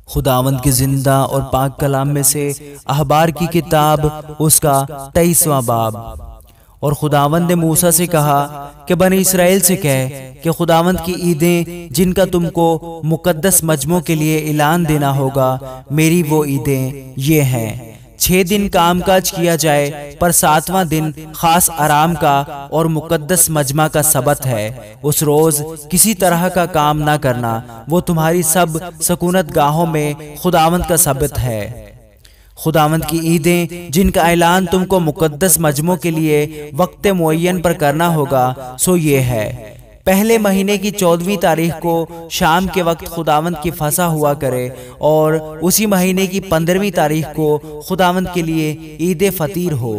خداوند کے زندہ اور پاک کلام میں سے احبار کی کتاب اس کا 23واں باب۔ اور خداوند نے موسیٰ سے کہا کہ بنی اسرائیل سے کہہ کہ خداوند کی عیدیں جن کا تم کو مقدس مجموع کے لیے اعلان دینا ہوگا، میری وہ عیدیں یہ ہیں۔ 6 دن کام کاج کیا جائے، پر 7واں دن خاص آرام کا اور مقدس مجمع کا سبت ہے۔ اس روز کسی طرح کا کام نہ کرنا، وہ تمہاری سب سکونت گاہوں میں خداوند کا سبت ہے۔ خداوند کی عیدیں جن کا اعلان تم کو مقدس مجموع کے لیے وقت معین پر کرنا ہوگا، سو یہ ہے: پہلے مہینے کی 14ویں تاریخ کو شام کے وقت خداوند کی فصح ہوا کرے، اور اسی مہینے کی 15ویں تاریخ کو خداوند کے لیے عید فطیر ہو۔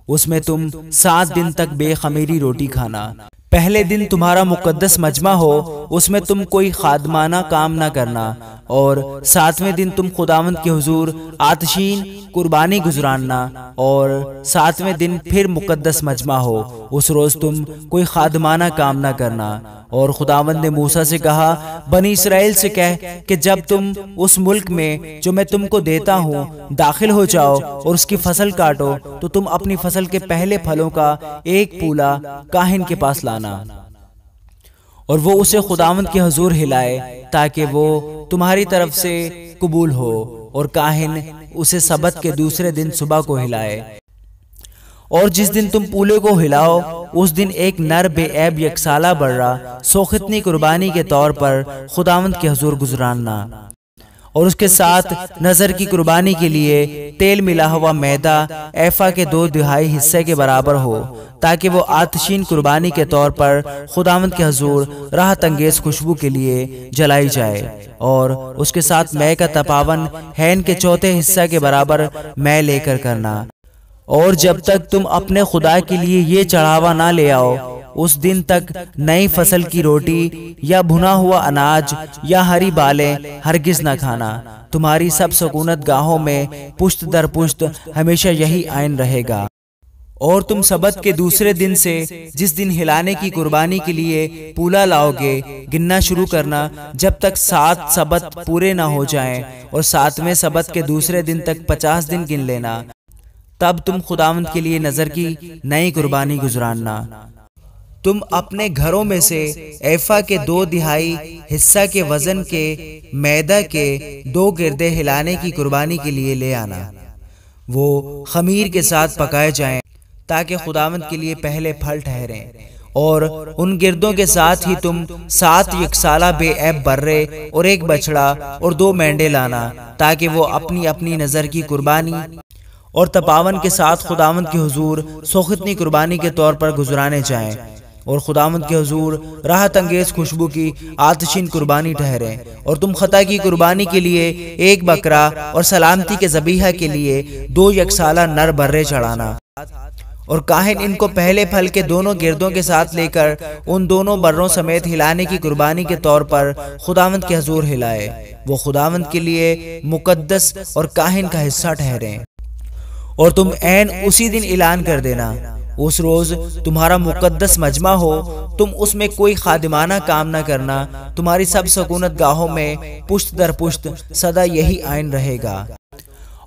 اس میں تم 7 دن تک بے خمیری روٹی کھانا۔ پہلے دن تمہارا مقدس مجمع ہو، اس میں تم کوئی خادمانہ کام نہ کرنا، اور 7ویں دن تم خداوند کے حضور آتشین قربانی گزراننا، اور 7ویں دن پھر مقدس مجمع ہو، اس روز تم کوئی خادمانہ کام نہ کرنا۔ اور خداوند نے موسیٰ سے کہا، بنی اسرائیل سے کہہ کہ جب تم اس ملک میں جو میں تم کو دیتا ہوں داخل ہو جاؤ اور اس کی فصل کاٹو، تو تم اپنی فصل کے پہلے پھلوں کا 1 پولا کاہن کے پاس لانا، اور وہ اسے خداوند کے حضور ہلائے تاکہ وہ تمہاری طرف سے قبول ہو، اور کاہن اسے سبت کے دوسرے دن صبح کو ہلائے۔ اور جس دن تم پولے کو ہلاؤ، اس دن ایک نر بے عیب یکسالہ برا سوختنی قربانی کے طور پر خداوند کے حضور گزراننا، اور اس کے ساتھ نظر کی قربانی کے لیے تیل ملا ہوا میدا ایفا کے 2/2 حصے کے برابر ہو، تاکہ وہ آتشین قربانی کے طور پر خداوند کے حضور راحت انگیز خوشبو کے لیے جلائی جائے۔ اور اس کے ساتھ مے کا تپاون ہین کے 4تھے حصہ کے برابر مے لے کر کرنا۔ اور جب تک تم اپنے خدا کے لیے یہ چڑھاوا نہ لے آؤ، اس دن تک نئی فصل کی روٹی یا بھنا ہوا اناج یا ہری بالیں ہرگز نہ کھانا۔ تمہاری سب سکونت گاہوں میں پشت در پشت ہمیشہ یہی آئین رہے گا۔ اور تم سبت کے دوسرے دن سے جس دن ہلانے کی قربانی کے لیے پولا لاؤ گے، گننا شروع کرنا جب تک 7 سبت پورے نہ ہو جائیں، اور 7ویں سبت کے دوسرے دن تک 50 دن گن لینا۔ تب تم خداوند کے لیے نظر کی نئی قربانی گزراننا۔ تم اپنے گھروں میں سے ایفا کے 2/2 حصہ کے وزن کے میدا کے 2 گردے ہلانے کی قربانی کے لیے لے آنا۔ وہ خمیر کے ساتھ پکائے جائیں تاکہ خداوند کے لیے پہلے پھل ٹھہریں۔ اور ان گردوں کے ساتھ ہی تم 7 یکسالہ بے عیب برے اور 1 بچڑا اور 2 مینڈے لانا، تاکہ وہ اپنی اپنی نظر کی قربانی اور تپاون کے ساتھ خداوند کے حضور سوختنی قربانی کے طور پر گزرانے جائیں، اور خداوند کے حضور راحت انگیز خوشبو کی آتشین قربانی ٹھہریں۔ اور تم خطا کی قربانی کے لیے 1 بکرا اور سلامتی کے ذبیحہ کے لیے 2 یکسالہ نر برے چڑھانا، اور کاہن ان کو پہلے پھل کے دونوں گردوں کے ساتھ لے کر ان دونوں بروں سمیت ہلانے کی قربانی کے طور پر خداوند کے حضور ہلائے۔ وہ خداوند کے لیے مقدس اور کاہن کا حصہ ٹھہریں۔ اور تم عین اسی دن اعلان کر دینا، اس روز تمہارا مقدس مجمع ہو، تم اس میں کوئی خادمانہ کام نہ کرنا۔ تمہاری سب سکونت گاہوں میں پشت در پشت سدا یہی آئین رہے گا۔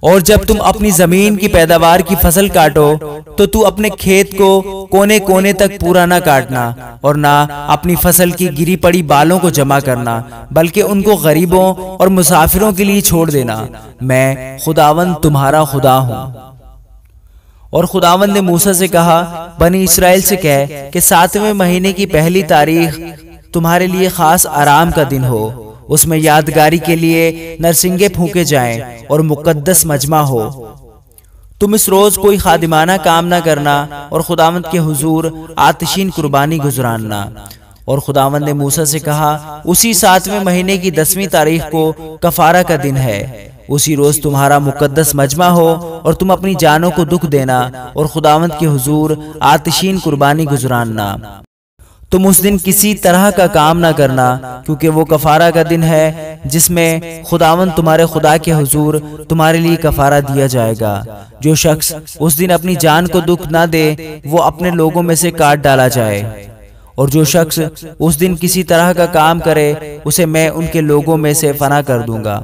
اور جب تم اپنی زمین کی پیداوار کی فصل کاٹو، تو اپنے کھیت کو کونے کونے تک پورا نہ کاٹنا، اور نہ اپنی فصل کی گری پڑی بالوں کو جمع کرنا، بلکہ ان کو غریبوں اور مسافروں کے لیے چھوڑ دینا۔ میں خداوند تمہارا خدا ہوں۔ اور خداوند نے موسیٰ سے کہا، بنی اسرائیل سے کہہ کہ 7ویں مہینے کی پہلی تاریخ تمہارے لیے خاص آرام کا دن ہو، اس میں یادگاری کے لیے نرسنگے پھونکے جائیں اور مقدس مجمع ہو۔ تم اس روز کوئی خادمانہ کام نہ کرنا، اور خداوند کے حضور آتشین قربانی گزراننا۔ اور خداوند نے موسیٰ سے کہا، اسی 7ویں مہینے کی 10ویں تاریخ کو کفارہ کا دن ہے، اسی روز تمہارا مقدس مجمع ہو، اور تم اپنی جانوں کو دکھ دینا اور خداوند کے حضور آتشین قربانی گزراننا۔ تم اس دن کسی طرح کا کام نہ کرنا، کیونکہ وہ کفارہ کا دن ہے جس میں خداوند تمہارے خدا کے حضور تمہارے لیے کفارہ دیا جائے گا۔ جو شخص اس دن اپنی جان کو دکھ نہ دے، وہ اپنے لوگوں میں سے کاٹ ڈالا جائے، اور جو شخص اس دن کسی طرح کا کام کرے، اسے میں ان کے لوگوں میں سے فنا کر دوں گا۔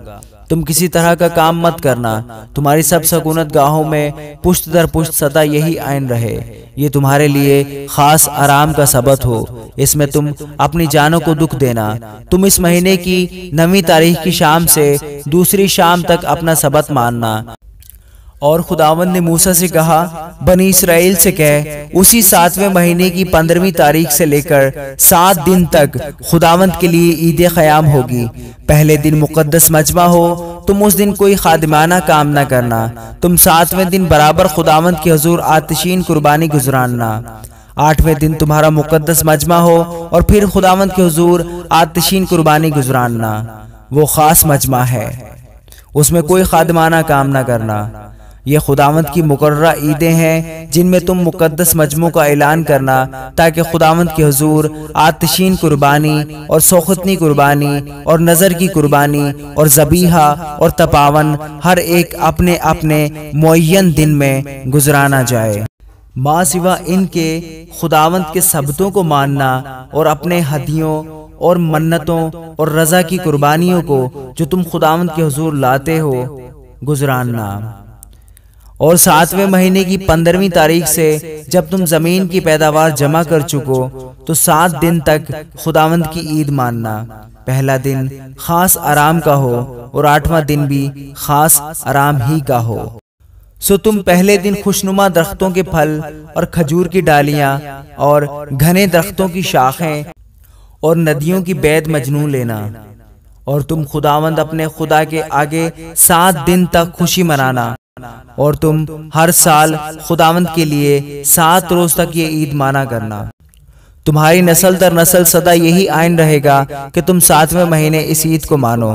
تم کسی طرح کا کام مت کرنا، تمہاری سب سکونت گاہوں میں پشت در پشت سدا یہی عین رہے، یہ تمہارے لیے خاص آرام کا سبت ہو، اس میں تم اپنی جانوں کو دکھ دینا۔ تم اس مہینے کی 9ویں تاریخ کی شام سے دوسری شام تک اپنا سبت ماننا۔ اور خداوند نے موسیٰ سے کہا، بنی اسرائیل سے کہہ، اسی 7ویں مہینے کی 15ویں تاریخ سے لے کر 7 دن تک خداوند کے لیے عید خیام ہوگی۔ پہلے دن مقدس مجمع ہو، تم اس دن کوئی خادمانہ کام نہ کرنا۔ تم 7ویں دن برابر خداوند کے حضور آتشین قربانی گزراننا۔ 8ویں دن تمہارا مقدس مجمع ہو اور پھر خداوند کے حضور آتشین قربانی گزراننا۔ وہ خاص مجمع ہے، اس میں کوئی خادمانہ کام نہ کرنا۔ یہ خداوند کی مقررہ عیدیں ہیں جن میں تم مقدس مجموع کا اعلان کرنا، تاکہ خداوند کے حضور آتشین قربانی اور سوختنی قربانی اور نظر کی قربانی اور ذبیحہ اور تپاون ہر ایک اپنے اپنے معین دن میں گزرانا جائے۔ ماں سوا ان کے خداوند کے سبتوں کو ماننا اور اپنے ہدیوں اور منتوں اور رضا کی قربانیوں کو جو تم خداوند کے حضور لاتے ہو گزراننا۔ اور 7ویں مہینے کی 15ویں تاریخ سے جب تم زمین کی پیداوار جمع کر چکو تو 7 دن تک خداوند کی عید ماننا۔ پہلا دن خاص آرام کا ہو اور 8واں دن بھی خاص آرام ہی کا ہو۔ سو تم پہلے دن خوشنما درختوں کے پھل اور کھجور کی ڈالیاں اور گھنے درختوں کی شاخیں اور ندیوں کی بید مجنون لینا، اور تم خداوند اپنے خدا کے آگے 7 دن تک خوشی منانا، اور تم ہر سال خداوند کے لیے 7 روز تک یہ عید مانا کرنا۔ تمہاری نسل در نسل سدا یہی عین رہے گا کہ تم 7ویں مہینے اس عید کو مانو۔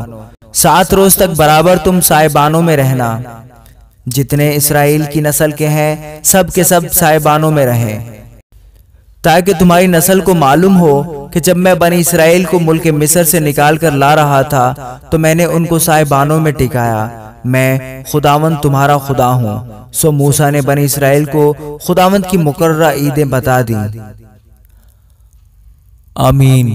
7 روز تک برابر تم سائبانوں میں رہنا۔ جتنے اسرائیل کی نسل کے ہیں سب کے سب سائبانوں میں رہیں، تاکہ تمہاری نسل کو معلوم ہو کہ جب میں بنی اسرائیل کو ملک مصر سے نکال کر لا رہا تھا تو میں نے ان کو سائبانوں میں ٹکایا۔ میں خداوند تمہارا خدا ہوں۔ سو موسیٰ نے بنی اسرائیل کو خداوند کی مقررہ عیدیں بتا دیں۔ آمین۔